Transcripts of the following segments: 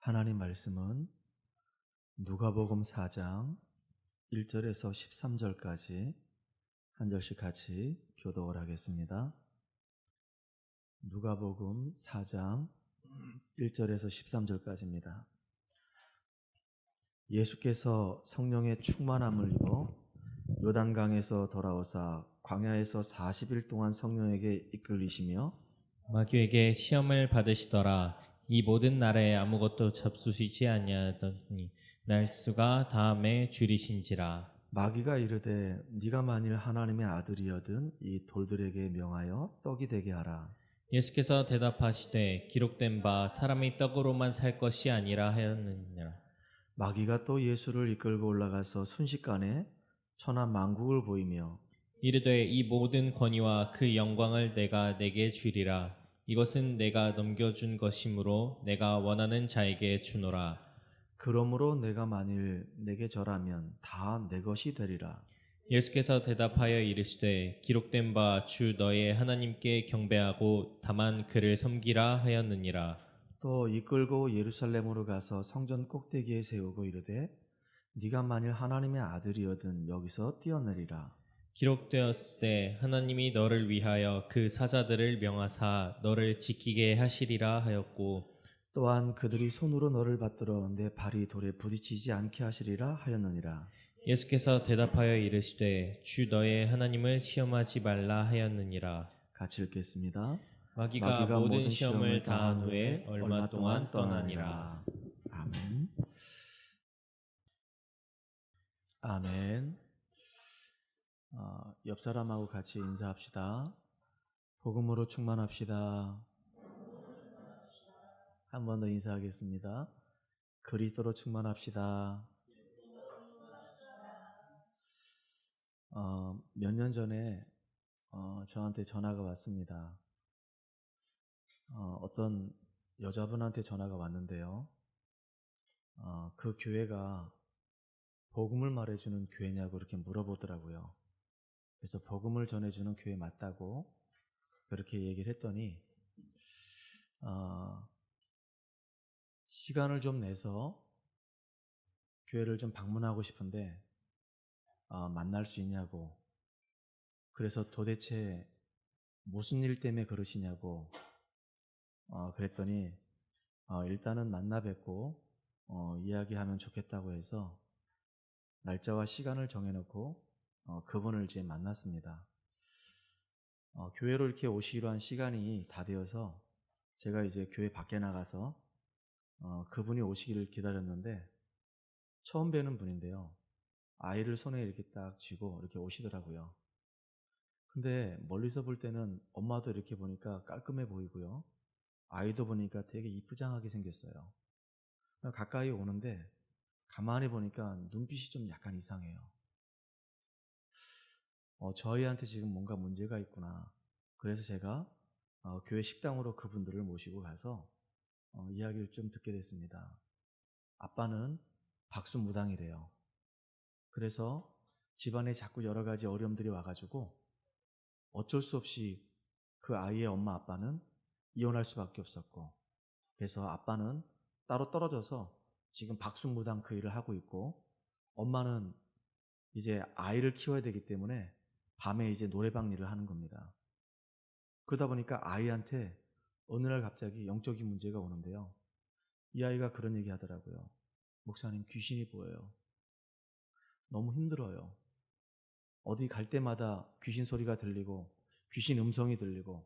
하나님 말씀은 누가복음 4장 1절에서 13절까지 한 절씩 같이 교독을 하겠습니다. 누가복음 4장 1절에서 13절까지입니다. 예수께서 성령의 충만함을 입어 요단강에서 돌아오사 광야에서 40일 동안 성령에게 이끌리시며 마귀에게 시험을 받으시더라. 이 모든 날에 아무것도 잡수시지 아니하더니 날수가 다음에 줄이신지라. 마귀가 이르되 네가 만일 하나님의 아들이여든 이 돌들에게 명하여 떡이 되게 하라. 예수께서 대답하시되 기록된 바 사람이 떡으로만 살 것이 아니라 하였느니라. 마귀가 또 예수를 이끌고 올라가서 순식간에 천하 만국을 보이며 이르되 이 모든 권위와 그 영광을 내가 내게 주리라. 이것은 내가 넘겨준 것이므로 내가 원하는 자에게 주노라. 그러므로 내가 만일 내게 절하면 다 내 것이 되리라. 예수께서 대답하여 이르시되 기록된 바 주 너의 하나님께 경배하고 다만 그를 섬기라 하였느니라. 또 이끌고 예루살렘으로 가서 성전 꼭대기에 세우고 이르되 네가 만일 하나님의 아들이여든 여기서 뛰어내리라. 기록되었을 때 하나님이 너를 위하여 그 사자들을 명하사 너를 지키게 하시리라 하였고 또한 그들이 손으로 너를 받들어 내 발이 돌에 부딪히지 않게 하시리라 하였느니라. 예수께서 대답하여 이르시되 주 너의 하나님을 시험하지 말라 하였느니라. 같이 읽겠습니다. 마귀가 모든 시험을 다한 후에 얼마 동안 떠나니라. 아멘. 아멘. 옆 사람하고 같이 인사합시다. 복음으로 충만합시다. 한 번 더 인사하겠습니다. 그리스도로 충만합시다. 몇 년 전에 저한테 전화가 왔습니다. 어떤 여자분한테 전화가 왔는데요. 그 교회가 복음을 말해주는 교회냐고 이렇게 물어보더라고요. 그래서 복음을 전해주는 교회 맞다고 그렇게 얘기를 했더니 시간을 좀 내서 교회를 좀 방문하고 싶은데 만날 수 있냐고, 그래서 도대체 무슨 일 때문에 그러시냐고 그랬더니 일단은 만나 뵙고 이야기하면 좋겠다고 해서 날짜와 시간을 정해놓고 그분을 이제 만났습니다. 교회로 이렇게 오시기로 한 시간이 다 되어서 제가 이제 교회 밖에 나가서 그분이 오시기를 기다렸는데 처음 뵈는 분인데요. 아이를 손에 이렇게 딱 쥐고 이렇게 오시더라고요. 근데 멀리서 볼 때는 엄마도 이렇게 보니까 깔끔해 보이고요. 아이도 보니까 되게 이쁘장하게 생겼어요. 가까이 오는데 가만히 보니까 눈빛이 좀 약간 이상해요. 저희한테 지금 뭔가 문제가 있구나. 그래서 제가 교회 식당으로 그분들을 모시고 가서 이야기를 좀 듣게 됐습니다. 아빠는 박수무당이래요. 그래서 집안에 자꾸 여러 가지 어려움들이 와가지고 어쩔 수 없이 그 아이의 엄마 아빠는 이혼할 수밖에 없었고, 그래서 아빠는 따로 떨어져서 지금 박수무당 그 일을 하고 있고, 엄마는 이제 아이를 키워야 되기 때문에 밤에 이제 노래방 일을 하는 겁니다. 그러다 보니까 아이한테 어느 날 갑자기 영적인 문제가 오는데요. 이 아이가 그런 얘기 하더라고요. 목사님, 귀신이 보여요. 너무 힘들어요. 어디 갈 때마다 귀신 소리가 들리고 귀신 음성이 들리고,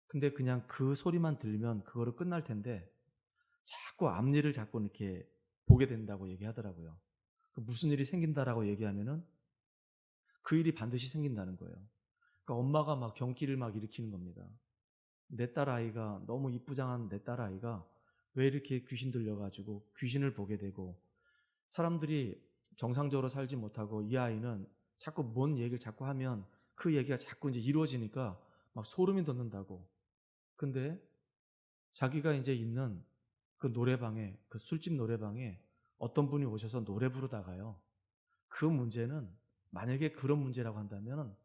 근데 그냥 그 소리만 들리면 그거로 끝날 텐데 자꾸 앞일을 자꾸 이렇게 보게 된다고 얘기하더라고요. 무슨 일이 생긴다라고 얘기하면은 그 일이 반드시 생긴다는 거예요. 그러니까 엄마가 막 경기를 막 일으키는 겁니다. 내 딸 아이가, 너무 이쁘장한 내 딸 아이가 왜 이렇게 귀신 들려가지고 귀신을 보게 되고, 사람들이 정상적으로 살지 못하고 이 아이는 자꾸 뭔 얘기를 자꾸 하면 그 얘기가 자꾸 이제 이루어지니까 막 소름이 돋는다고. 근데 자기가 이제 있는 그 노래방에, 그 술집 노래방에 어떤 분이 오셔서 노래 부르다가요, 그 문제는 만약에 그런 문제라고 한다면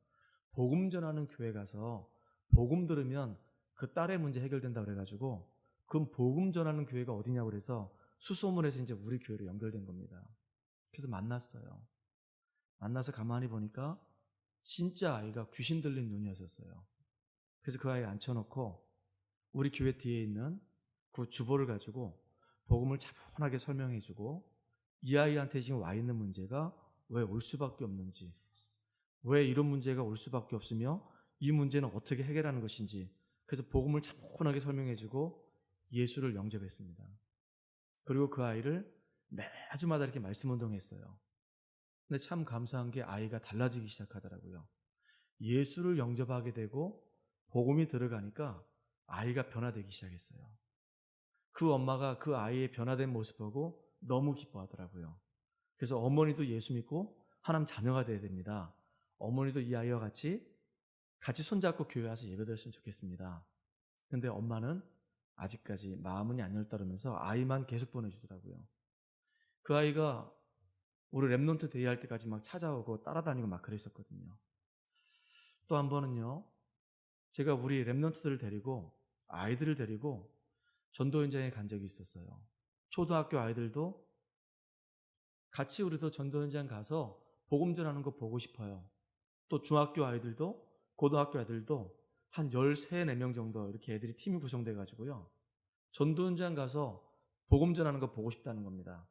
복음 전하는 교회 가서 복음 들으면 그 딸의 문제 해결된다고 그래가지고, 그럼 복음 전하는 교회가 어디냐고 그래서 수소문에서 이제 우리 교회로 연결된 겁니다. 그래서 만났어요. 만나서 가만히 보니까 진짜 아이가 귀신 들린 눈이었었어요. 그래서 그 아이 앉혀놓고 우리 교회 뒤에 있는 그 주보를 가지고 복음을 차분하게 설명해주고 이 아이한테 지금 와 있는 문제가 왜 올 수밖에 없는지, 왜 이런 문제가 올 수밖에 없으며 이 문제는 어떻게 해결하는 것인지, 그래서 복음을 차분하게 설명해주고 예수를 영접했습니다. 그리고 그 아이를 매주마다 이렇게 말씀 운동했어요. 근데 참 감사한 게 아이가 달라지기 시작하더라고요. 예수를 영접하게 되고 복음이 들어가니까 아이가 변화되기 시작했어요. 그 엄마가 그 아이의 변화된 모습 보고 너무 기뻐하더라고요. 그래서 어머니도 예수 믿고 하나님 자녀가 돼야 됩니다. 어머니도 이 아이와 같이 손잡고 교회 와서 예배드렸으면 좋겠습니다. 근데 엄마는 아직까지 마음은 안 열다르면서 아이만 계속 보내주더라고요. 그 아이가 우리 랩넌트 데이 할 때까지 막 찾아오고 따라다니고 막 그랬었거든요. 또 한 번은요, 제가 우리 랩넌트들을 데리고 아이들을 데리고 전도 현장에 간 적이 있었어요. 초등학교 아이들도 같이 우리도 전도 현장 가서 복음 전하는 거 보고 싶어요. 또 중학교 아이들도 고등학교 아이들도 한 13, 4명 정도 이렇게 애들이 팀이 구성돼 가지고요. 전도 현장 가서 복음 전하는 거 보고 싶다는 겁니다.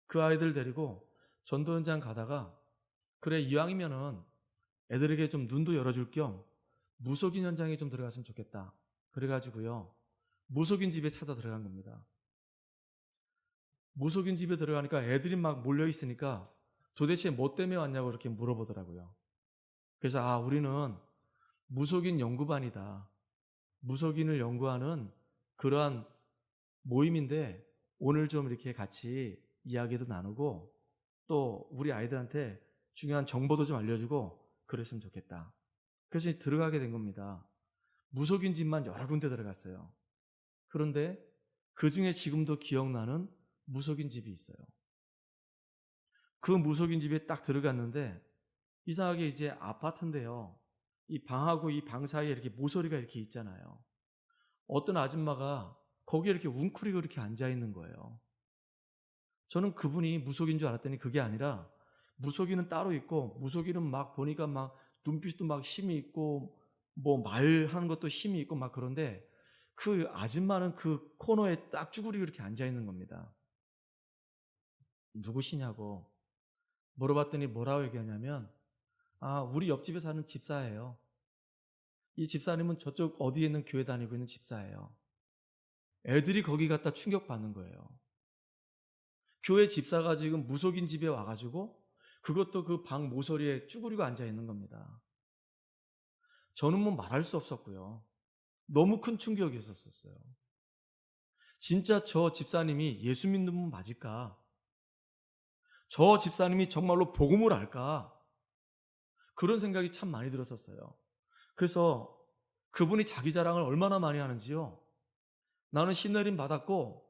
그 아이들 데리고 전도 현장 가다가 그래 이왕이면은 애들에게 좀 눈도 열어줄 겸 무속인 현장에 좀 들어갔으면 좋겠다. 그래가지고요. 무속인 집에 찾아 들어간 겁니다. 무속인 집에 들어가니까 애들이 막 몰려있으니까 도대체 뭐 때문에 왔냐고 이렇게 물어보더라고요. 그래서 우리는 무속인 연구반이다. 무속인을 연구하는 그러한 모임인데 오늘 좀 이렇게 같이 이야기도 나누고 또 우리 아이들한테 중요한 정보도 좀 알려주고 그랬으면 좋겠다. 그래서 들어가게 된 겁니다. 무속인 집만 여러 군데 들어갔어요. 그런데 그 중에 지금도 기억나는 무속인 집이 있어요. 그 무속인 집에 딱 들어갔는데 이상하게 이제 아파트인데요. 이 방하고 이 방 사이에 이렇게 모서리가 이렇게 있잖아요. 어떤 아줌마가 거기에 이렇게 웅크리고 이렇게 앉아 있는 거예요. 저는 그분이 무속인 줄 알았더니 그게 아니라 무속인은 따로 있고 무속인은 막 보니까 막 눈빛도 막 힘이 있고 뭐 말하는 것도 힘이 있고 막 그런데 그 아줌마는 그 코너에 딱 쭈그리고 이렇게 앉아 있는 겁니다. 누구시냐고 물어봤더니 뭐라고 얘기하냐면 우리 옆집에 사는 집사예요. 이 집사님은 저쪽 어디에 있는 교회 다니고 있는 집사예요. 애들이 거기 갔다 충격받는 거예요. 교회 집사가 지금 무속인 집에 와가지고 그것도 그 방 모서리에 쭈그리고 앉아 있는 겁니다. 저는 뭐 말할 수 없었고요. 너무 큰 충격이었었어요. 진짜 저 집사님이 예수 믿는 분 맞을까? 저 집사님이 정말로 복음을 알까? 그런 생각이 참 많이 들었었어요. 그래서 그분이 자기 자랑을 얼마나 많이 하는지요. 나는 신내림 받았고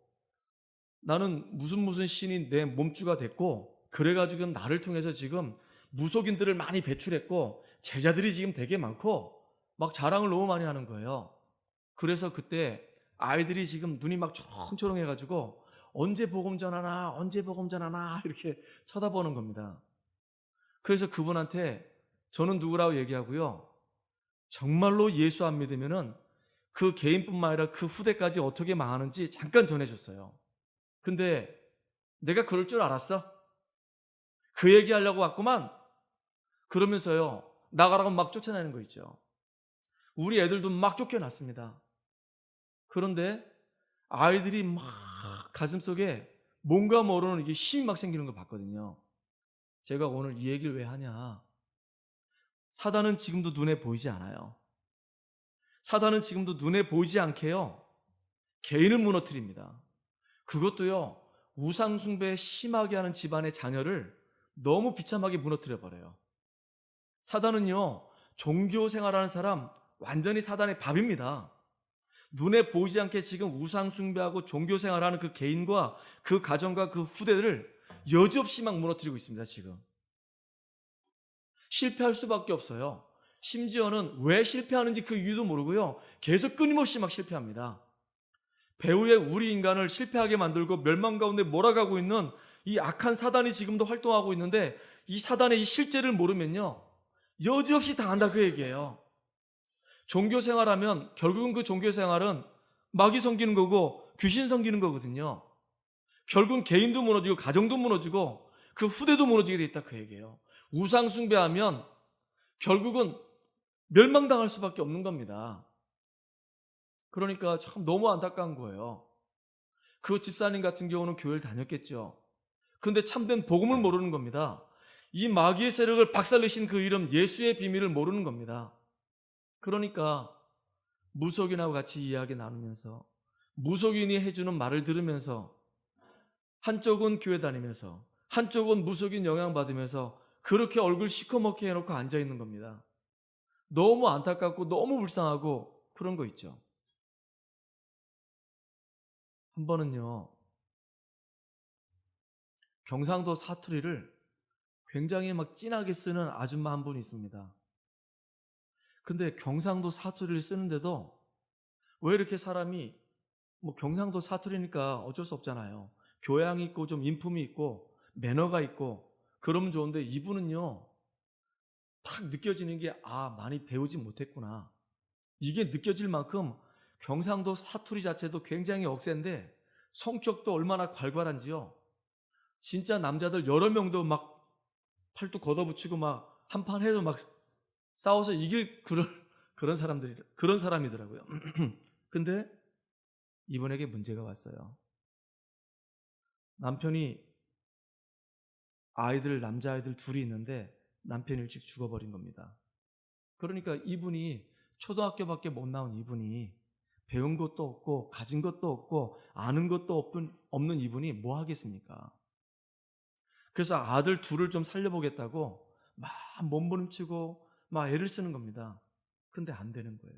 나는 무슨 신이 내 몸주가 됐고 그래가지고 나를 통해서 지금 무속인들을 많이 배출했고 제자들이 지금 되게 많고 막 자랑을 너무 많이 하는 거예요. 그래서 그때 아이들이 지금 눈이 막 초롱초롱해가지고 언제 복음 전하나 언제 복음 전하나 이렇게 쳐다보는 겁니다. 그래서 그분한테 저는 누구라고 얘기하고요. 정말로 예수 안 믿으면은 그 개인뿐만 아니라 그 후대까지 어떻게 망하는지 잠깐 전해줬어요. 근데 내가 그럴 줄 알았어? 그 얘기하려고 왔구만. 그러면서요. 나가라고 막 쫓아내는 거 있죠. 우리 애들도 막 쫓겨났습니다. 그런데 아이들이 막 가슴속에 뭔가 모르는 이게 힘이 막 생기는 걸 봤거든요. 제가 오늘 이 얘기를 왜 하냐. 사단은 지금도 눈에 보이지 않아요. 사단은 지금도 눈에 보이지 않게요. 개인을 무너뜨립니다. 그것도요. 우상숭배 심하게 하는 집안의 자녀를 너무 비참하게 무너뜨려버려요. 사단은요. 종교 생활하는 사람 완전히 사단의 밥입니다. 눈에 보이지 않게 지금 우상숭배하고 종교 생활하는 그 개인과 그 가정과 그 후대들을 여지없이 막 무너뜨리고 있습니다. 지금 실패할 수밖에 없어요. 심지어는 왜 실패하는지 그 이유도 모르고요. 계속 끊임없이 막 실패합니다. 배후에 우리 인간을 실패하게 만들고 멸망 가운데 몰아가고 있는 이 악한 사단이 지금도 활동하고 있는데, 이 사단의 이 실제를 모르면요, 여지없이 당한다, 그 얘기예요. 종교 생활하면 결국은 그 종교 생활은 마귀 섬기는 거고 귀신 섬기는 거거든요. 결국은 개인도 무너지고 가정도 무너지고 그 후대도 무너지게 돼 있다, 그 얘기예요. 우상 숭배하면 결국은 멸망당할 수밖에 없는 겁니다. 그러니까 참 너무 안타까운 거예요. 그 집사님 같은 경우는 교회를 다녔겠죠. 근데 참된 복음을 모르는 겁니다. 이 마귀의 세력을 박살내신 그 이름 예수의 비밀을 모르는 겁니다. 그러니까 무속인하고 같이 이야기 나누면서, 무속인이 해주는 말을 들으면서, 한쪽은 교회 다니면서 한쪽은 무속인 영향받으면서 그렇게 얼굴 시커멓게 해놓고 앉아있는 겁니다. 너무 안타깝고 너무 불쌍하고 그런 거 있죠. 한 번은요, 경상도 사투리를 굉장히 막 진하게 쓰는 아줌마 한 분이 있습니다. 근데 경상도 사투리를 쓰는데도 왜 이렇게 사람이, 뭐 경상도 사투리니까 어쩔 수 없잖아요. 교양이 있고 좀 인품이 있고 매너가 있고 그러면 좋은데, 이분은요 탁 느껴지는 게, 아, 많이 배우지 못했구나, 이게 느껴질 만큼 경상도 사투리 자체도 굉장히 억센데 성격도 얼마나 괄괄한지요. 진짜 남자들 여러 명도 막 팔뚝 걷어붙이고 막 한판 해도 막 싸워서 이길 그런 사람이더라고요. 근데 이분에게 문제가 왔어요. 남편이 남자아이들 둘이 있는데 남편이 일찍 죽어버린 겁니다. 그러니까 이분이, 초등학교밖에 못 나온 이분이, 배운 것도 없고 가진 것도 없고 아는 것도 없는 이분이 뭐 하겠습니까? 그래서 아들 둘을 좀 살려보겠다고 막 몸부림치고 막 애를 쓰는 겁니다. 근데 안 되는 거예요.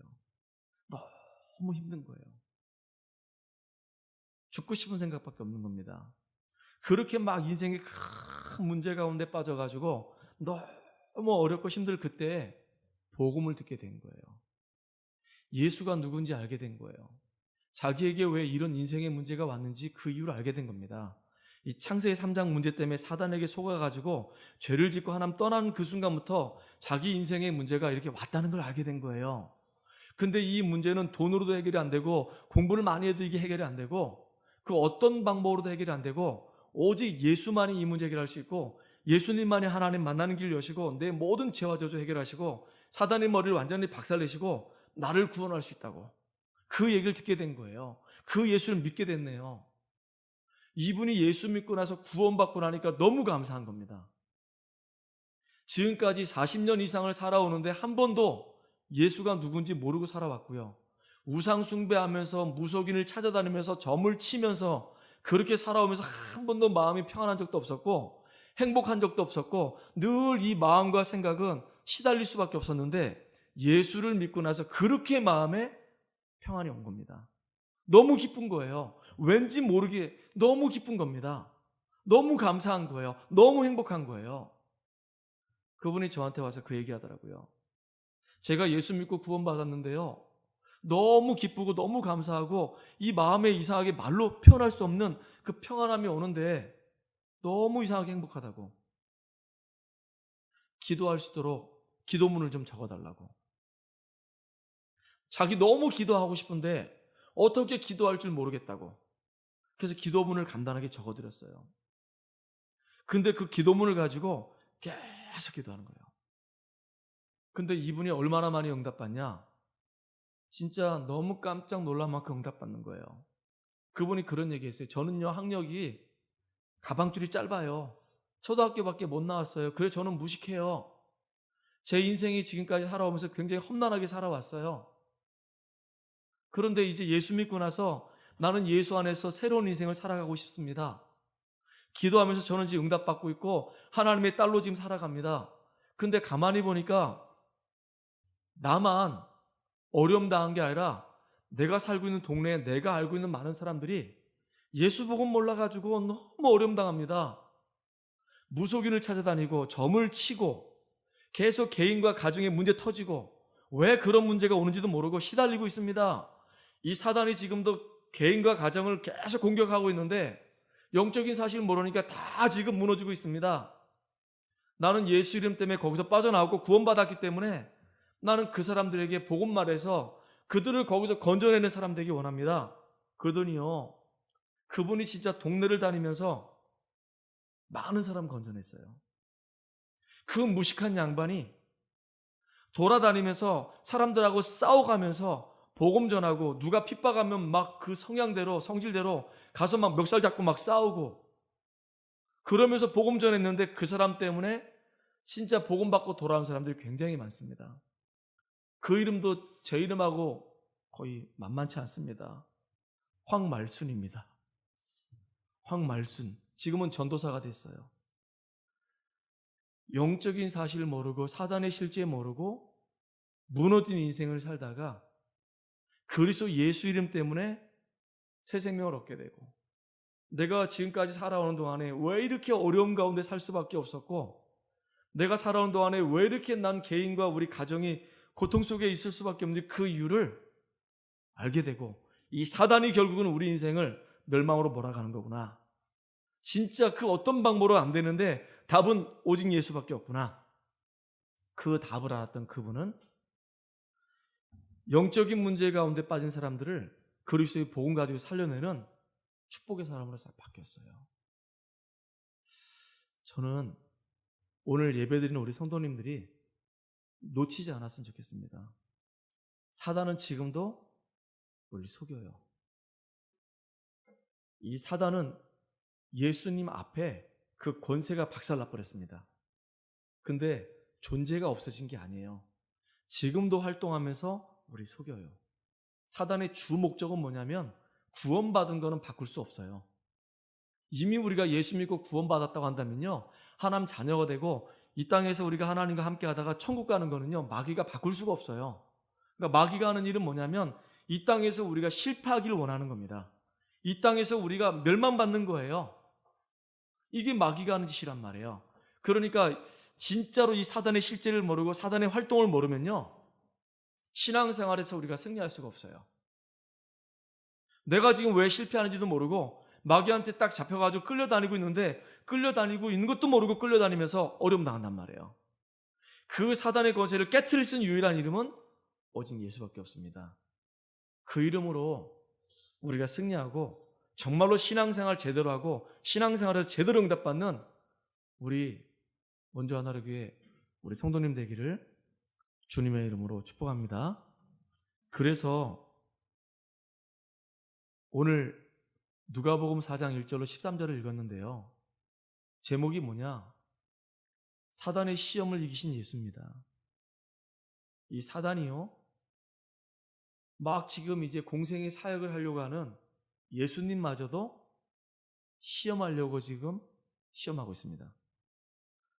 너무 힘든 거예요. 죽고 싶은 생각밖에 없는 겁니다. 그렇게 막 인생의 큰 문제 가운데 빠져가지고 너무 어렵고 힘들 그때 복음을 듣게 된 거예요. 예수가 누군지 알게 된 거예요. 자기에게 왜 이런 인생의 문제가 왔는지 그 이유를 알게 된 겁니다. 이 창세기 3장 문제 때문에 사단에게 속아가지고 죄를 짓고 하나님 떠나는 그 순간부터 자기 인생의 문제가 이렇게 왔다는 걸 알게 된 거예요. 근데 이 문제는 돈으로도 해결이 안 되고 공부를 많이 해도 이게 해결이 안 되고 그 어떤 방법으로도 해결이 안 되고 오직 예수만이 이 문제 해결할 수 있고 예수님만이 하나님 만나는 길을 여시고 내 모든 죄와 저주 해결하시고 사단의 머리를 완전히 박살내시고 나를 구원할 수 있다고, 그 얘기를 듣게 된 거예요. 그 예수를 믿게 됐네요. 이분이 예수 믿고 나서 구원받고 나니까 너무 감사한 겁니다. 지금까지 40년 이상을 살아오는데 한 번도 예수가 누군지 모르고 살아왔고요. 우상 숭배하면서 무속인을 찾아다니면서 점을 치면서 그렇게 살아오면서 한 번도 마음이 평안한 적도 없었고 행복한 적도 없었고 늘 이 마음과 생각은 시달릴 수밖에 없었는데 예수를 믿고 나서 그렇게 마음에 평안이 온 겁니다. 너무 기쁜 거예요. 왠지 모르게 너무 기쁜 겁니다. 너무 감사한 거예요. 너무 행복한 거예요. 그분이 저한테 와서 그 얘기하더라고요. 제가 예수 믿고 구원받았는데요, 너무 기쁘고 너무 감사하고 이 마음에 이상하게 말로 표현할 수 없는 그 평안함이 오는데 너무 이상하게 행복하다고. 기도할 수 있도록 기도문을 좀 적어달라고. 자기 너무 기도하고 싶은데 어떻게 기도할 줄 모르겠다고. 그래서 기도문을 간단하게 적어드렸어요. 근데 그 기도문을 가지고 계속 기도하는 거예요. 근데 이분이 얼마나 많이 응답받냐? 진짜 너무 깜짝 놀랄 만큼 응답받는 거예요. 그분이 그런 얘기했어요. 저는요, 학력이 가방줄이 짧아요. 초등학교밖에 못 나왔어요. 그래서 저는 무식해요. 제 인생이 지금까지 살아오면서 굉장히 험난하게 살아왔어요. 그런데 이제 예수 믿고 나서 나는 예수 안에서 새로운 인생을 살아가고 싶습니다. 기도하면서 저는 지금 응답받고 있고 하나님의 딸로 지금 살아갑니다. 근데 가만히 보니까 나만 어려움 당한 게 아니라 내가 살고 있는 동네에 내가 알고 있는 많은 사람들이 예수 복음 몰라가지고 너무 어려움 당합니다. 무속인을 찾아다니고 점을 치고 계속 개인과 가정의 문제 터지고 왜 그런 문제가 오는지도 모르고 시달리고 있습니다. 이 사단이 지금도 개인과 가정을 계속 공격하고 있는데 영적인 사실을 모르니까 다 지금 무너지고 있습니다. 나는 예수 이름 때문에 거기서 빠져나오고 구원받았기 때문에 나는 그 사람들에게 복음 말해서 그들을 거기서 건져내는 사람 되기 원합니다. 그러더니요, 그분이 진짜 동네를 다니면서 많은 사람 건져냈어요. 그 무식한 양반이 돌아다니면서 사람들하고 싸워가면서 복음 전하고, 누가 핍박하면 막 그 성향대로 성질대로 가서 막 멱살 잡고 막 싸우고 그러면서 복음 전했는데 그 사람 때문에 진짜 복음 받고 돌아온 사람들이 굉장히 많습니다. 그 이름도 제 이름하고 거의 만만치 않습니다. 황말순입니다. 황말순. 지금은 전도사가 됐어요. 영적인 사실을 모르고 사단의 실제 모르고 무너진 인생을 살다가 그리스도 예수 이름 때문에 새 생명을 얻게 되고, 내가 지금까지 살아오는 동안에 왜 이렇게 어려움 가운데 살 수밖에 없었고, 내가 살아오는 동안에 왜 이렇게 난 개인과 우리 가정이 고통 속에 있을 수밖에 없는지 그 이유를 알게 되고, 이 사단이 결국은 우리 인생을 멸망으로 몰아가는 거구나. 진짜 그 어떤 방법으로 안 되는데 답은 오직 예수밖에 없구나. 그 답을 알았던 그분은 영적인 문제 가운데 빠진 사람들을 그리스도의 복음 가지고 살려내는 축복의 사람으로 바뀌었어요. 저는 오늘 예배드리는 우리 성도님들이 놓치지 않았으면 좋겠습니다. 사단은 지금도 우리 속여요. 이 사단은 예수님 앞에 그 권세가 박살나버렸습니다. 근데 존재가 없어진 게 아니에요. 지금도 활동하면서 우리 속여요. 사단의 주 목적은 뭐냐면 구원받은 거는 바꿀 수 없어요. 이미 우리가 예수 믿고 구원받았다고 한다면요, 하나님 자녀가 되고 이 땅에서 우리가 하나님과 함께 하다가 천국 가는 거는요, 마귀가 바꿀 수가 없어요. 그러니까 마귀가 하는 일은 뭐냐면 이 땅에서 우리가 실패하기를 원하는 겁니다. 이 땅에서 우리가 멸망받는 거예요. 이게 마귀가 하는 짓이란 말이에요. 그러니까 진짜로 이 사단의 실제를 모르고 사단의 활동을 모르면요, 신앙생활에서 우리가 승리할 수가 없어요. 내가 지금 왜 실패하는지도 모르고 마귀한테 딱 잡혀가지고 끌려다니고 있는데, 끌려다니고 있는 것도 모르고 끌려다니면서 어려움 당한단 말이에요. 그 사단의 권세를 깨트릴 수 있는 유일한 이름은 오직 예수밖에 없습니다. 그 이름으로 우리가 승리하고 정말로 신앙생활 제대로 하고 신앙생활에서 제대로 응답받는 우리 원주 하나로 교회 우리 성도님 되기를 주님의 이름으로 축복합니다. 그래서 오늘 누가복음 4장 1절로 13절을 읽었는데요, 제목이 뭐냐? 사단의 시험을 이기신 예수입니다. 이 사단이요, 막 지금 이제 공생의 사역을 하려고 하는 예수님마저도 시험하려고 지금 시험하고 있습니다.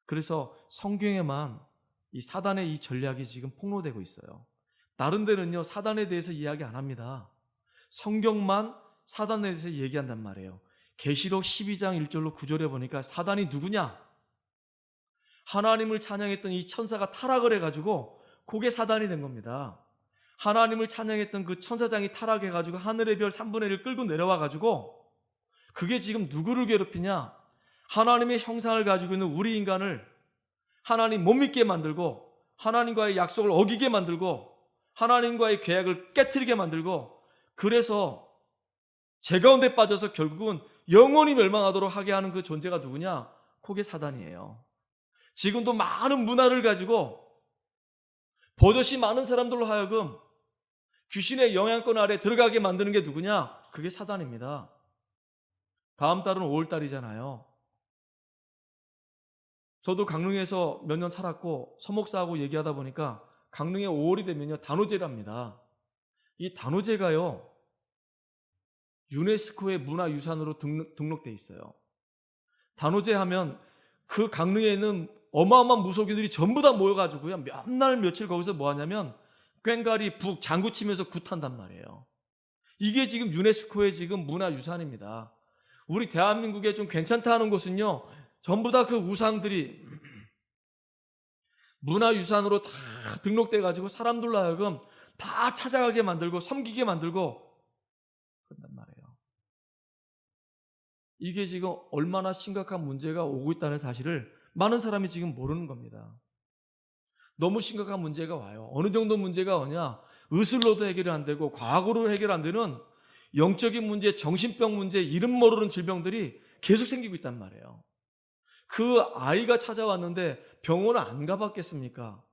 그래서 성경에만 이 사단의 이 전략이 지금 폭로되고 있어요. 다른 데는요, 사단에 대해서 이야기 안 합니다. 성경만 사단에 대해서 얘기한단 말이에요. 계시록 12장 1절로 9절에 보니까 사단이 누구냐? 하나님을 찬양했던 이 천사가 타락을 해가지고 그게 사단이 된 겁니다. 하나님을 찬양했던 그 천사장이 타락해가지고 하늘의 별 3분의 1을 끌고 내려와가지고 그게 지금 누구를 괴롭히냐? 하나님의 형상을 가지고 있는 우리 인간을 하나님 못 믿게 만들고, 하나님과의 약속을 어기게 만들고, 하나님과의 계약을 깨트리게 만들고, 그래서 죄 가운데 빠져서 결국은 영원히 멸망하도록 하게 하는 그 존재가 누구냐? 그게 사단이에요. 지금도 많은 문화를 가지고 버젓이 많은 사람들로 하여금 귀신의 영향권 아래 들어가게 만드는 게 누구냐? 그게 사단입니다. 다음 달은 5월달이잖아요. 저도 강릉에서 몇 년 살았고 서목사하고 얘기하다 보니까 강릉에 5월이 되면요, 단오제랍니다. 이 단오제가요, 유네스코의 문화유산으로 등록돼 있어요. 단오제 하면 그 강릉에 있는 어마어마한 무속인들이 전부 다 모여가지고요, 몇 날 며칠 거기서 뭐 하냐면 꽹과리 북 장구 치면서 굿한단 말이에요. 이게 지금 유네스코의 지금 문화유산입니다. 우리 대한민국에 좀 괜찮다 하는 곳은요, 전부 다 그 우상들이 문화유산으로 다 등록돼 가지고 사람들로 하여금 다 찾아가게 만들고 섬기게 만들고, 그런단 말이에요. 이게 지금 얼마나 심각한 문제가 오고 있다는 사실을 많은 사람이 지금 모르는 겁니다. 너무 심각한 문제가 와요. 어느 정도 문제가 오냐? 의술로도 해결이 안 되고 과학으로 해결 안 되는 영적인 문제, 정신병 문제, 이름 모르는 질병들이 계속 생기고 있단 말이에요. 그 아이가 찾아왔는데 병원을 안 가봤겠습니까?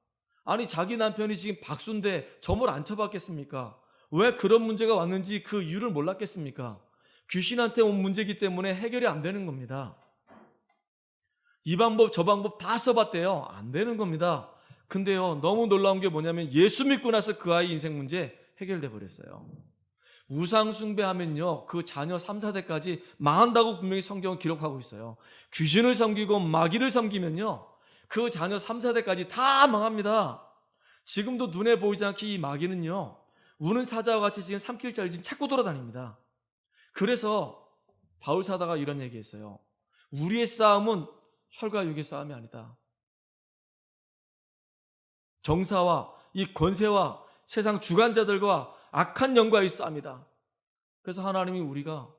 아니 자기 남편이 지금 박수인데 점을 안 쳐봤겠습니까? 왜 그런 문제가 왔는지 그 이유를 몰랐겠습니까? 귀신한테 온 문제이기 때문에 해결이 안 되는 겁니다. 이 방법 저 방법 다 써봤대요. 안 되는 겁니다. 근데요, 너무 놀라운 게 뭐냐면 예수 믿고 나서 그 아이 인생 문제 해결돼 버렸어요. 우상 숭배하면요, 그 자녀 3, 4대까지 망한다고 분명히 성경은 기록하고 있어요. 귀신을 섬기고 마귀를 섬기면요, 그 자녀 3, 4대까지 다 망합니다. 지금도 눈에 보이지 않게 이 마귀는요, 우는 사자와 같이 지금 삼킬자를 지금 찾고 돌아다닙니다. 그래서 바울 사다가 이런 얘기했어요. 우리의 싸움은 혈과 육의 싸움이 아니다. 정사와 이 권세와 세상 주관자들과 악한 영과의 싸움이다. 그래서 하나님이 우리가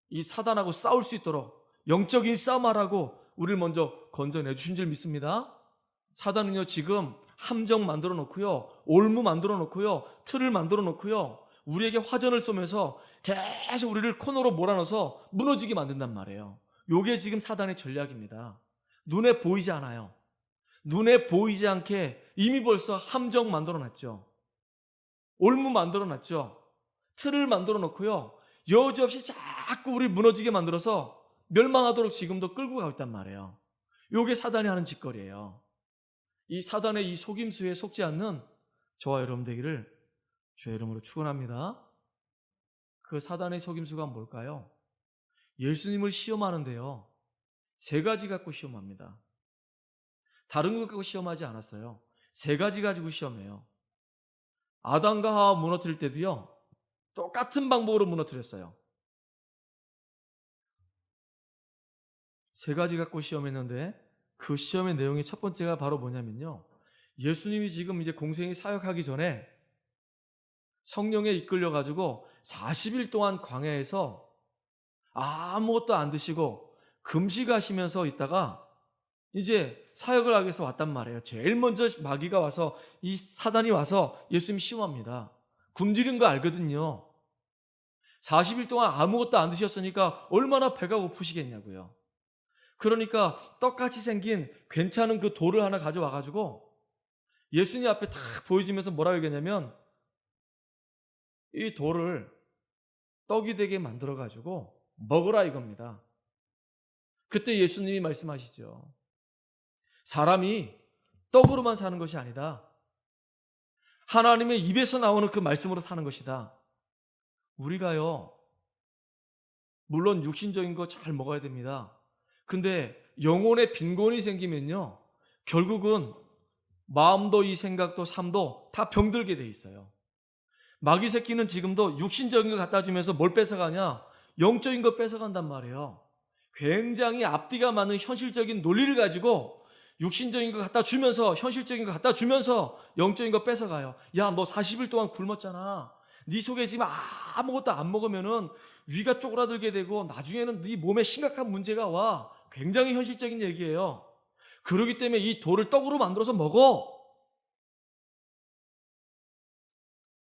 이 사단하고 싸울 수 있도록 영적인 싸움하라고 우리를 먼저 건져내 주신 줄 믿습니다. 사단은요, 지금 함정 만들어 놓고요, 올무 만들어 놓고요, 틀을 만들어 놓고요, 우리에게 화전을 쏘면서 계속 우리를 코너로 몰아넣어서 무너지게 만든단 말이에요. 요게 지금 사단의 전략입니다. 눈에 보이지 않아요. 눈에 보이지 않게 이미 벌써 함정 만들어 놨죠. 올무 만들어 놨죠. 틀을 만들어 놓고요, 여지없이 자꾸 우리 무너지게 만들어서 멸망하도록 지금도 끌고 가고 있단 말이에요. 요게 사단이 하는 짓거리예요. 이 사단의 이 속임수에 속지 않는 저와 여러분 되기를 주의 이름으로 축원합니다. 그 사단의 속임수가 뭘까요? 예수님을 시험하는데요, 세 가지 갖고 시험합니다. 다른 것 갖고 시험하지 않았어요. 세 가지 가지고 시험해요. 아담과 하와 무너뜨릴 때도요, 똑같은 방법으로 무너뜨렸어요. 세 가지 갖고 시험했는데 그 시험의 내용의 첫 번째가 바로 뭐냐면요, 예수님이 지금 이제 공생이 사역하기 전에 성령에 이끌려 가지고 40일 동안 광야에서 아무것도 안 드시고 금식하시면서 있다가 이제 사역을 하기 위해서 왔단 말이에요. 제일 먼저 마귀가 와서, 이 사단이 와서 예수님 시험합니다. 굶주린 거 알거든요. 40일 동안 아무것도 안 드셨으니까 얼마나 배가 고프시겠냐고요. 그러니까 떡같이 생긴 괜찮은 그 돌을 하나 가져와 가지고 예수님 앞에 딱 보여주면서 뭐라고 얘기했냐면, 이 돌을 떡이 되게 만들어 가지고 먹으라 이겁니다. 그때 예수님이 말씀하시죠. 사람이 떡으로만 사는 것이 아니다. 하나님의 입에서 나오는 그 말씀으로 사는 것이다. 우리가요, 물론 육신적인 거 잘 먹어야 됩니다. 근데 영혼의 빈곤이 생기면요, 결국은 마음도 이 생각도 삶도 다 병들게 돼 있어요. 마귀 새끼는 지금도 육신적인 거 갖다 주면서 뭘 뺏어가냐? 영적인 거 뺏어간단 말이에요. 굉장히 앞뒤가 맞는 현실적인 논리를 가지고 육신적인 거 갖다 주면서, 현실적인 거 갖다 주면서 영적인 거 뺏어가요. 야, 너 40일 동안 굶었잖아. 네 속에 지금 아무것도 안 먹으면은 위가 쪼그라들게 되고 나중에는 네 몸에 심각한 문제가 와. 굉장히 현실적인 얘기예요. 그렇기 때문에 이 돌을 떡으로 만들어서 먹어.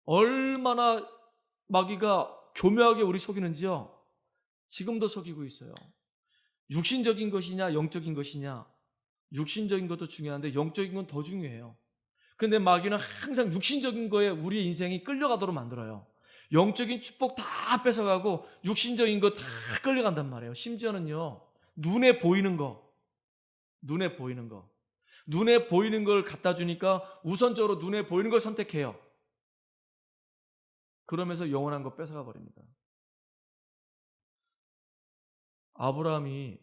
얼마나 마귀가 교묘하게 우리 속이는지요, 지금도 속이고 있어요. 육신적인 것이냐 영적인 것이냐, 육신적인 것도 중요한데 영적인 건 더 중요해요. 근데 마귀는 항상 육신적인 거에 우리의 인생이 끌려가도록 만들어요. 영적인 축복 다 뺏어가고 육신적인 거 다 끌려간단 말이에요. 심지어는요, 눈에 보이는 거, 눈에 보이는 거, 눈에 보이는 걸 갖다 주니까 우선적으로 눈에 보이는 걸 선택해요. 그러면서 영원한 거 뺏어가 버립니다. 아브라함이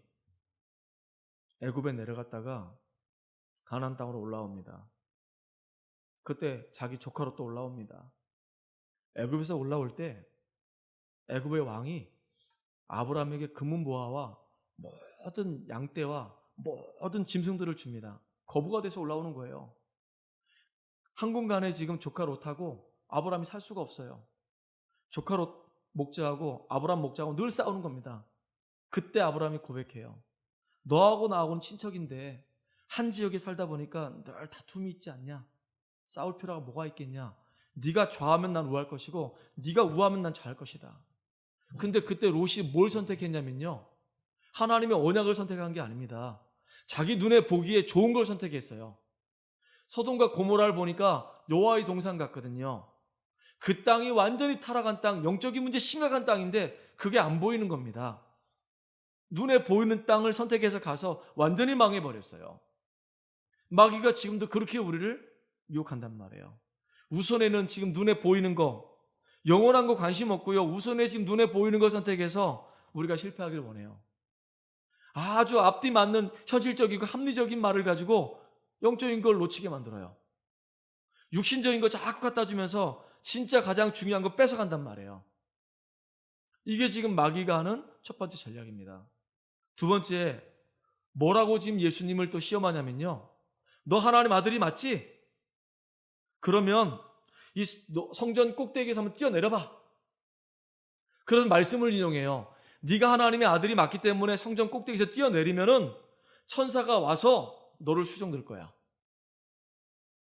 애굽에 내려갔다가 가나안 땅으로 올라옵니다. 그때 자기 조카로 또 올라옵니다. 애굽에서 올라올 때 애굽의 왕이 아브라함에게 금은보화와 모든 양떼와 모든 짐승들을 줍니다. 거부가 돼서 올라오는 거예요. 한 군간에 지금 조카 롯하고 아브라함이 살 수가 없어요. 조카 롯 목자하고 아브라함 목자하고 늘 싸우는 겁니다. 그때 아브라함이 고백해요. 너하고 나하고는 친척인데 한 지역에 살다 보니까 늘 다툼이 있지 않냐? 싸울 필요가 뭐가 있겠냐? 네가 좌하면 난 우할 것이고 네가 우하면 난 좌할 것이다. 근데 그때 롯이 뭘 선택했냐면요. 하나님의 언약을 선택한 게 아닙니다. 자기 눈에 보기에 좋은 걸 선택했어요. 소돔과 고모라를 보니까 여호와의 동산 같거든요. 그 땅이 완전히 타락한 땅, 영적인 문제 심각한 땅인데 그게 안 보이는 겁니다. 눈에 보이는 땅을 선택해서 가서 완전히 망해버렸어요. 마귀가 지금도 그렇게 우리를 유혹한단 말이에요. 우선에는 지금 눈에 보이는 거, 영원한 거 관심 없고요. 우선에 지금 눈에 보이는 걸 선택해서 우리가 실패하길 원해요. 아주 앞뒤 맞는 현실적이고 합리적인 말을 가지고 영적인 걸 놓치게 만들어요. 육신적인 거 자꾸 갖다 주면서 진짜 가장 중요한 거 뺏어간단 말이에요. 이게 지금 마귀가 하는 첫 번째 전략입니다. 두 번째, 뭐라고 지금 예수님을 또 시험하냐면요. 너 하나님 아들이 맞지? 그러면 이 성전 꼭대기에서 한번 뛰어내려봐. 그런 말씀을 인용해요. 네가 하나님의 아들이 맞기 때문에 성전 꼭대기에서 뛰어내리면은 천사가 와서 너를 수종들 거야.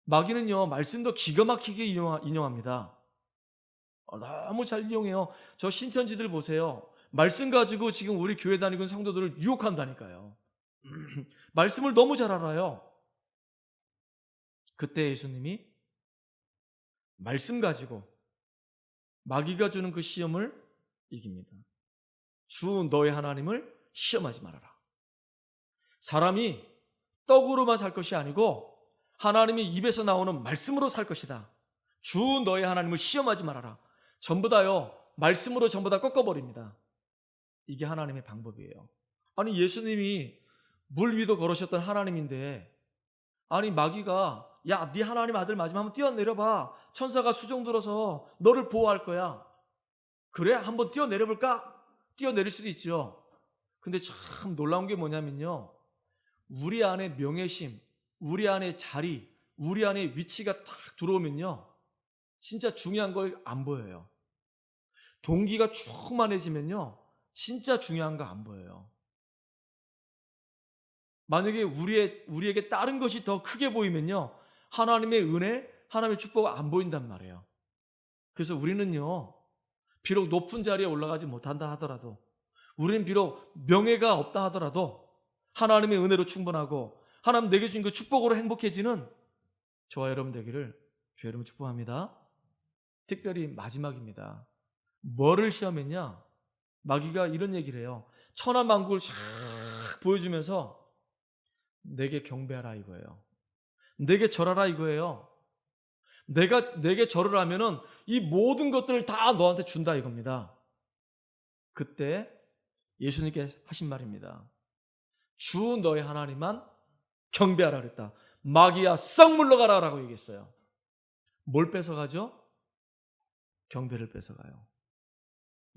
마귀는요, 말씀도 기가 막히게 인용합니다. 너무 잘 이용해요. 저 신천지들 보세요. 말씀 가지고 지금 우리 교회 다니고 있는 성도들을 유혹한다니까요. 말씀을 너무 잘 알아요. 그때 예수님이 말씀 가지고 마귀가 주는 그 시험을 이깁니다. 주 너의 하나님을 시험하지 말아라. 사람이 떡으로만 살 것이 아니고 하나님의 입에서 나오는 말씀으로 살 것이다. 주 너의 하나님을 시험하지 말아라. 전부 다요, 말씀으로 전부 다 꺾어버립니다. 이게 하나님의 방법이에요. 아니, 예수님이 물 위도 걸으셨던 하나님인데, 아니, 마귀가 야, 네 하나님 아들 맞으면 한번 뛰어내려봐. 천사가 수종 들어서 너를 보호할 거야. 그래? 한번 뛰어내려볼까? 뛰어내릴 수도 있죠. 근데 참 놀라운 게 뭐냐면요. 우리 안에 명예심, 우리 안에 자리, 우리 안에 위치가 딱 들어오면요. 진짜 중요한 걸 안 보여요. 동기가 충만해지면요. 진짜 중요한 거 안 보여요. 만약에 우리에게 다른 것이 더 크게 보이면요. 하나님의 은혜, 하나님의 축복 안 보인단 말이에요. 그래서 우리는요. 비록 높은 자리에 올라가지 못한다 하더라도, 우리는 비록 명예가 없다 하더라도 하나님의 은혜로 충분하고 하나님 내게 주신 그 축복으로 행복해지는 저와 여러분 되기를 주의 이름으로 축복합니다. 특별히 마지막입니다. 뭐를 시험했냐? 마귀가 이런 얘기를 해요. 천하만국을 쫙 보여주면서 내게 경배하라 이거예요. 내게 절하라 이거예요. 내게 절을 하면은 이 모든 것들을 다 너한테 준다 이겁니다. 그때 예수님께 하신 말입니다. 주 너의 하나님만 경배하라 그랬다. 마귀야 썩 물러가라 라고 얘기했어요. 뭘 뺏어가죠? 경배를 뺏어가요.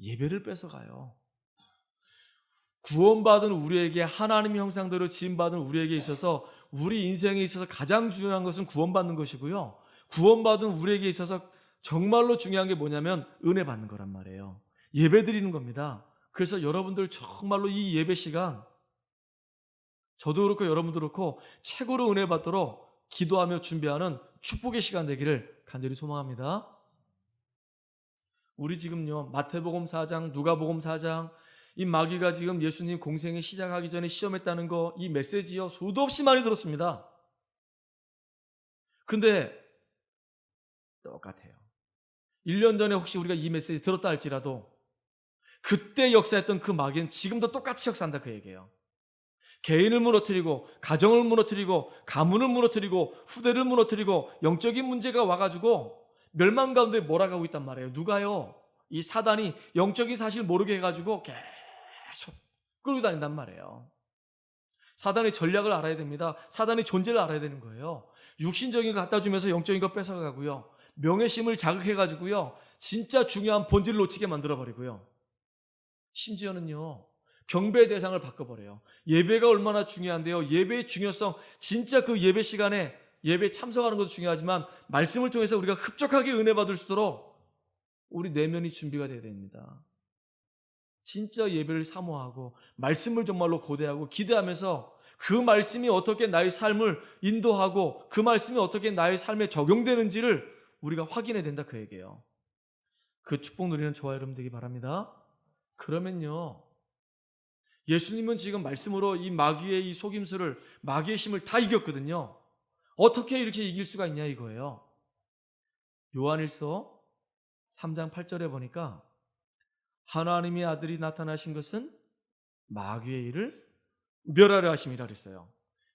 예배를 뺏어가요. 구원받은 우리에게 하나님의 형상대로 지음받은 우리에게 있어서 우리 인생에 있어서 가장 중요한 것은 구원받는 것이고요. 구원받은 우리에게 있어서 정말로 중요한 게 뭐냐면 은혜 받는 거란 말이에요. 예배 드리는 겁니다. 그래서 여러분들 정말로 이 예배 시간 저도 그렇고 여러분도 그렇고 최고로 은혜 받도록 기도하며 준비하는 축복의 시간 되기를 간절히 소망합니다. 우리 지금요 마태복음 4장, 누가복음 4장 이 마귀가 지금 예수님 공생이 시작하기 전에 시험했다는 거 이 메시지요 수도 없이 많이 들었습니다. 근데 똑같아요. 1년 전에 혹시 우리가 이 메시지 들었다 할지라도 그때 역사했던 그 마귀는 지금도 똑같이 역사한다 그 얘기예요. 개인을 무너뜨리고 가정을 무너뜨리고 가문을 무너뜨리고 후대를 무너뜨리고 영적인 문제가 와가지고 멸망 가운데 몰아가고 있단 말이에요. 누가요? 이 사단이 영적인 사실 모르게 해가지고 계속 끌고 다닌단 말이에요. 사단의 전략을 알아야 됩니다. 사단의 존재를 알아야 되는 거예요. 육신적인 거 갖다 주면서 영적인 거 뺏어가고요. 명예심을 자극해가지고요. 진짜 중요한 본질을 놓치게 만들어버리고요. 심지어는요. 경배의 대상을 바꿔버려요. 예배가 얼마나 중요한데요. 예배의 중요성, 진짜 그 예배 시간에 예배에 참석하는 것도 중요하지만 말씀을 통해서 우리가 흡족하게 은혜 받을 수 있도록 우리 내면이 준비가 돼야 됩니다. 진짜 예배를 사모하고 말씀을 정말로 고대하고 기대하면서 그 말씀이 어떻게 나의 삶을 인도하고 그 말씀이 어떻게 나의 삶에 적용되는지를 우리가 확인해야 된다, 그 얘기예요. 그 축복 누리는 저와 여러분 되기 바랍니다. 그러면요, 예수님은 지금 말씀으로 이 마귀의 이 속임수를, 마귀의 힘을 다 이겼거든요. 어떻게 이렇게 이길 수가 있냐 이거예요. 요한일서 3장 8절에 보니까 하나님의 아들이 나타나신 것은 마귀의 일을 멸하려 하심이라 그랬어요.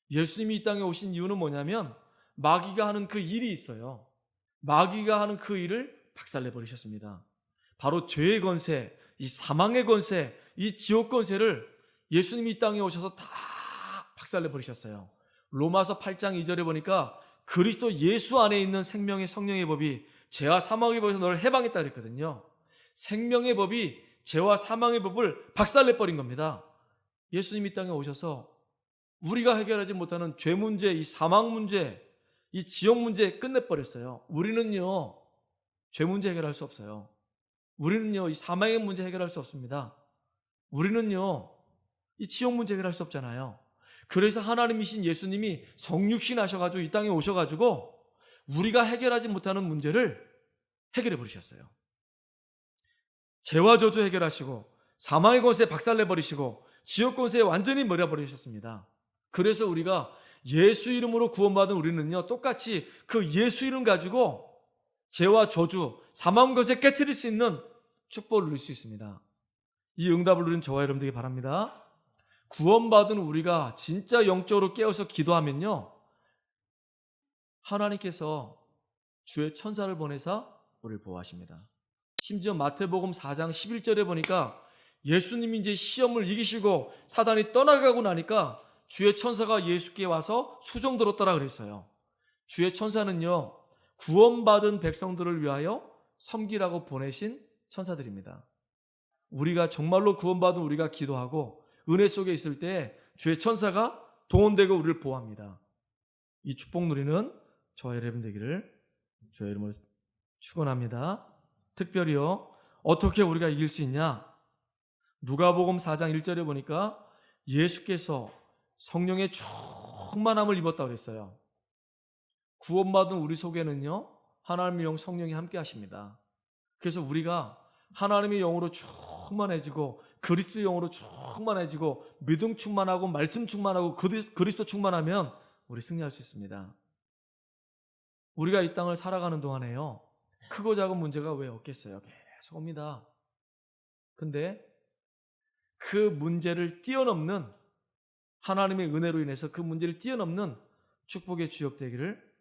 예수님이 이 땅에 오신 이유는 뭐냐면 마귀가 하는 그 일이 있어요. 마귀가 하는 그 일을 박살내버리셨습니다. 바로 죄의 권세, 이 사망의 권세, 이 지옥 권세를 예수님이 이 땅에 오셔서 다 박살내버리셨어요. 로마서 8장 2절에 보니까 그리스도 예수 안에 있는 생명의 성령의 법이 죄와 사망의 법에서 너를 해방했다 그랬거든요. 생명의 법이 죄와 사망의 법을 박살내버린 겁니다. 예수님이 이 땅에 오셔서 우리가 해결하지 못하는 죄 문제, 이 사망 문제, 이 지옥 문제 끝내버렸어요. 우리는요, 죄 문제 해결할 수 없어요. 우리는요, 이 사망의 문제 해결할 수 없습니다. 우리는요, 이 지옥 문제 해결할 수 없잖아요. 그래서 하나님이신 예수님이 성육신 하셔가지고 이 땅에 오셔가지고 우리가 해결하지 못하는 문제를 해결해 버리셨어요. 죄와 저주 해결하시고 사망의 권세 박살내버리시고 지옥 권세 완전히 머려버리셨습니다. 그래서 우리가 예수 이름으로 구원받은 우리는요, 똑같이 그 예수 이름 가지고 죄와 저주, 사망 권세 깨트릴 수 있는 축복을 누릴 수 있습니다. 이 응답을 누린 저와 여러분들에게 바랍니다. 구원받은 우리가 진짜 영적으로 깨어서 기도하면요, 하나님께서 주의 천사를 보내사 우리를 보호하십니다. 심지어 마태복음 4장 11절에 보니까 예수님이 이제 시험을 이기시고 사단이 떠나가고 나니까 주의 천사가 예수께 와서 수종 들었더라 그랬어요. 주의 천사는요, 구원받은 백성들을 위하여 섬기라고 보내신 천사들입니다. 우리가 정말로 구원받은 우리가 기도하고 은혜 속에 있을 때 주의 천사가 동원되고 우리를 보호합니다. 이 축복 누리는 저와 여러분 되기를 주의 이름으로 축원합니다. 특별히요, 어떻게 우리가 이길 수 있냐? 누가복음 4장 1절에 보니까 예수께서 성령의 충만함을 입었다고 그랬어요. 구원받은 우리 속에는요, 하나님의 영 성령이 함께 하십니다. 그래서 우리가 하나님의 영으로 충만해지고 그리스도의 영으로 충만해지고 믿음 충만하고 말씀 충만하고 그리스도 충만하면 우리 승리할 수 있습니다. 우리가 이 땅을 살아가는 동안에요, 크고 작은 문제가 왜 없겠어요? 계속 옵니다. 근데 그 문제를 뛰어넘는, 하나님의 은혜로 인해서 그 문제를 뛰어넘는 축복의 주역 되기를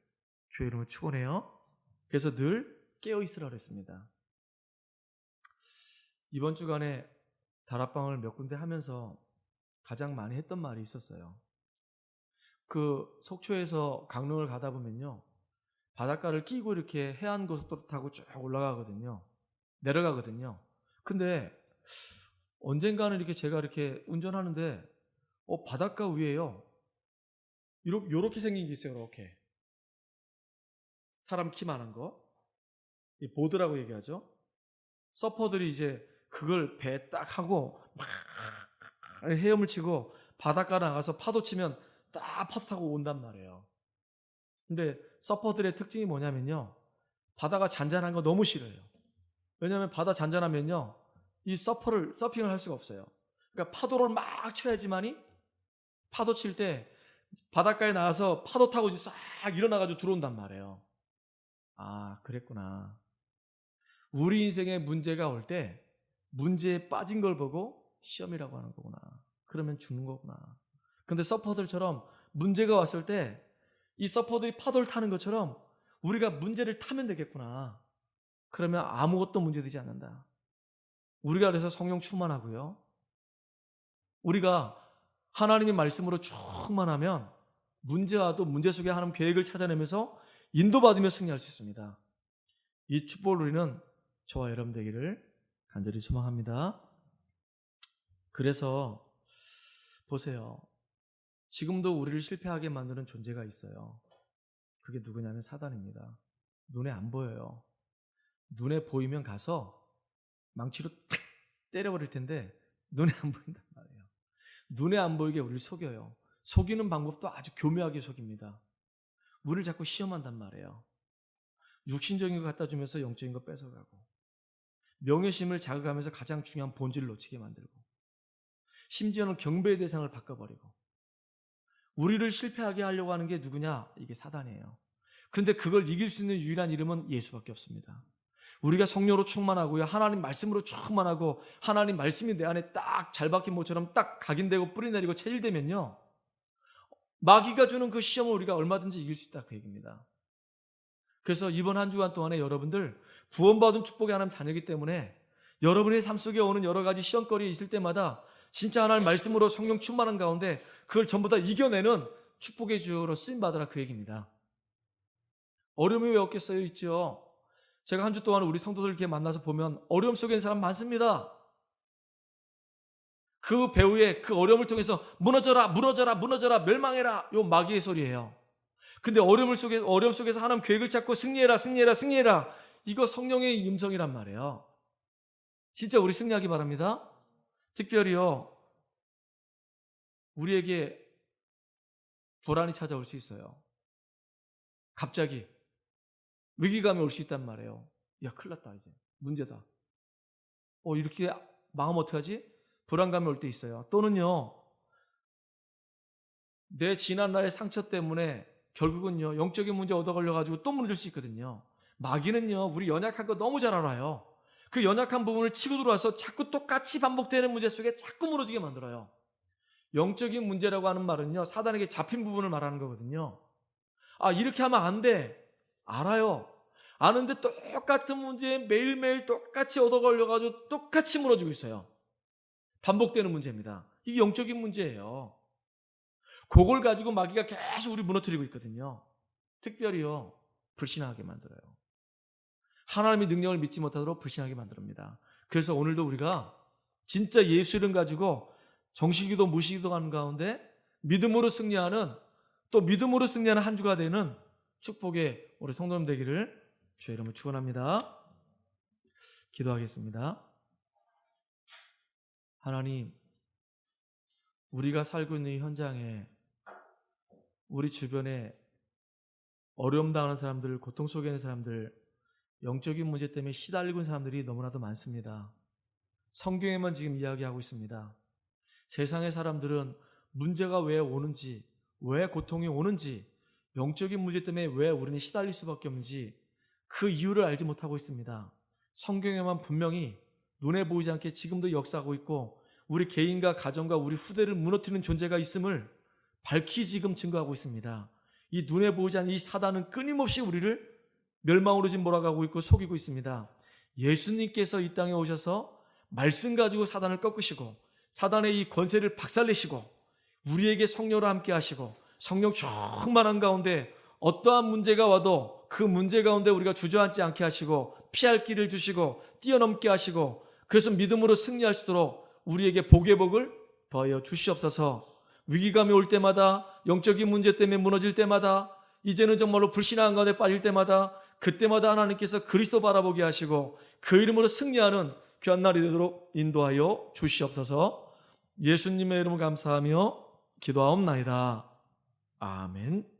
주의 이름으로 축원해요. 그래서 늘 깨어있으라 그랬습니다. 이번 주간에 다락방을 몇 군데 하면서 가장 많이 했던 말이 있었어요. 그 속초에서 강릉을 가다 보면요, 바닷가를 끼고 이렇게 해안 고속도로 타고 쭉 올라가거든요. 내려가거든요. 근데 언젠가는 이렇게 제가 이렇게 운전하는데 바닷가 위에요, 요렇게 생긴 게 있어요. 이렇게 사람 키만한 거, 이 보드라고 얘기하죠. 서퍼들이 이제 그걸 배에 딱 하고 막 헤엄을 치고 바닷가 나가서 파도 치면 딱 파도 타고 온단 말이에요. 근데 서퍼들의 특징이 뭐냐면요, 바다가 잔잔한 거 너무 싫어요. 왜냐하면 바다 잔잔하면요, 이 서핑을 할 수가 없어요. 그러니까 파도를 막 쳐야지만이 파도 칠 때 바닷가에 나와서 파도 타고 싹 일어나가지고 들어온단 말이에요. 아, 그랬구나. 우리 인생에 문제가 올 때 문제에 빠진 걸 보고 시험이라고 하는 거구나. 그러면 죽는 거구나. 근데 서퍼들처럼 문제가 왔을 때 이 서퍼들이 파도를 타는 것처럼 우리가 문제를 타면 되겠구나. 그러면 아무것도 문제되지 않는다. 우리가 그래서 성령 충만하고요, 우리가 하나님의 말씀으로 충만하면 문제와도 문제 속에 하나님 계획을 찾아내면서 인도받으며 승리할 수 있습니다. 이 축복을 누리는 저와 여러분 되기를 간절히 소망합니다. 그래서 보세요. 지금도 우리를 실패하게 만드는 존재가 있어요. 그게 누구냐면 사단입니다. 눈에 안 보여요. 눈에 보이면 가서 망치로 탁 때려버릴 텐데 눈에 안 보인단 말이에요. 눈에 안 보이게 우리를 속여요. 속이는 방법도 아주 교묘하게 속입니다. 우리를 자꾸 시험한단 말이에요. 육신적인 거 갖다 주면서 영적인 거 뺏어가고, 명예심을 자극하면서 가장 중요한 본질을 놓치게 만들고, 심지어는 경배의 대상을 바꿔버리고, 우리를 실패하게 하려고 하는 게 누구냐? 이게 사단이에요. 근데 그걸 이길 수 있는 유일한 이름은 예수밖에 없습니다. 우리가 성령으로 충만하고요, 하나님 말씀으로 충만하고, 하나님 말씀이 내 안에 딱 잘 박힌 모처럼 딱 각인되고 뿌리 내리고 체질되면요, 마귀가 주는 그 시험을 우리가 얼마든지 이길 수 있다, 그 얘기입니다. 그래서 이번 한 주간 동안에 여러분들 구원받은 축복의 하나님 자녀이기 때문에 여러분의 삶 속에 오는 여러 가지 시험거리에 있을 때마다 진짜 하나님 말씀으로 성령 충만한 가운데 그걸 전부 다 이겨내는 축복의 주로 쓰임받으라, 그 얘기입니다. 어려움이 왜 없겠어요? 있죠. 제가 한 주 동안 우리 성도들 이렇게 만나서 보면 어려움 속에 있는 사람 많습니다. 그 배후에 그 어려움을 통해서 무너져라, 무너져라, 무너져라, 멸망해라, 요 마귀의 소리예요. 근데 어려움 속에서 하나님 계획을 찾고 승리해라, 승리해라, 승리해라, 이거 성령의 음성이란 말이에요. 진짜 우리 승리하기 바랍니다. 특별히요, 우리에게 불안이 찾아올 수 있어요. 갑자기 위기감이 올 수 있단 말이에요. 야, 큰일 났다, 이제 문제다. 이렇게 마음 어떡하지? 불안감이 올 때 있어요. 또는요, 내 지난날의 상처 때문에 결국은요, 영적인 문제 얻어걸려가지고 또 무너질 수 있거든요. 마귀는요, 우리 연약한 거 너무 잘 알아요. 그 연약한 부분을 치고 들어와서 자꾸 똑같이 반복되는 문제 속에 자꾸 무너지게 만들어요. 영적인 문제라고 하는 말은요, 사단에게 잡힌 부분을 말하는 거거든요. 이렇게 하면 안 돼. 알아요. 아는데 똑같은 문제에 매일매일 똑같이 얻어걸려가지고 똑같이 무너지고 있어요. 반복되는 문제입니다. 이게 영적인 문제예요. 그걸 가지고 마귀가 계속 우리 무너뜨리고 있거든요. 특별히요, 불신하게 만들어요. 하나님의 능력을 믿지 못하도록 불신하게 만듭니다. 그래서 오늘도 우리가 진짜 예수 이름 가지고 정식기도 무식기도 하는 가운데 믿음으로 승리하는, 또 믿음으로 승리하는 한 주가 되는 축복의 우리 성도님 되기를 주의 이름으로 축원합니다. 기도하겠습니다. 하나님, 우리가 살고 있는 이 현장에 우리 주변에 어려움 당하는 사람들, 고통 속에 있는 사람들, 영적인 문제 때문에 시달리고 있는 사람들이 너무나도 많습니다. 성경에만 지금 이야기하고 있습니다. 세상의 사람들은 문제가 왜 오는지, 왜 고통이 오는지, 영적인 문제 때문에 왜 우리는 시달릴 수밖에 없는지 그 이유를 알지 못하고 있습니다. 성경에만 분명히 눈에 보이지 않게 지금도 역사하고 있고 우리 개인과 가정과 우리 후대를 무너뜨리는 존재가 있음을 밝히 지금 증거하고 있습니다. 이 눈에 보이지 않는 이 사단은 끊임없이 우리를 멸망으로 지금 몰아가고 있고 속이고 있습니다. 예수님께서 이 땅에 오셔서 말씀 가지고 사단을 꺾으시고 사단의 이 권세를 박살내시고 우리에게 성령으로 함께 하시고 성령 충만한 가운데 어떠한 문제가 와도 그 문제 가운데 우리가 주저앉지 않게 하시고 피할 길을 주시고 뛰어넘게 하시고 그래서 믿음으로 승리할 수 있도록 우리에게 복의 복을 더하여 주시옵소서. 위기감이 올 때마다, 영적인 문제 때문에 무너질 때마다, 이제는 정말로 불신앙 가운데 빠질 때마다, 그때마다 하나님께서 그리스도 바라보게 하시고 그 이름으로 승리하는 귀한 날이 되도록 인도하여 주시옵소서. 예수님의 이름을 감사하며 기도하옵나이다. 아멘.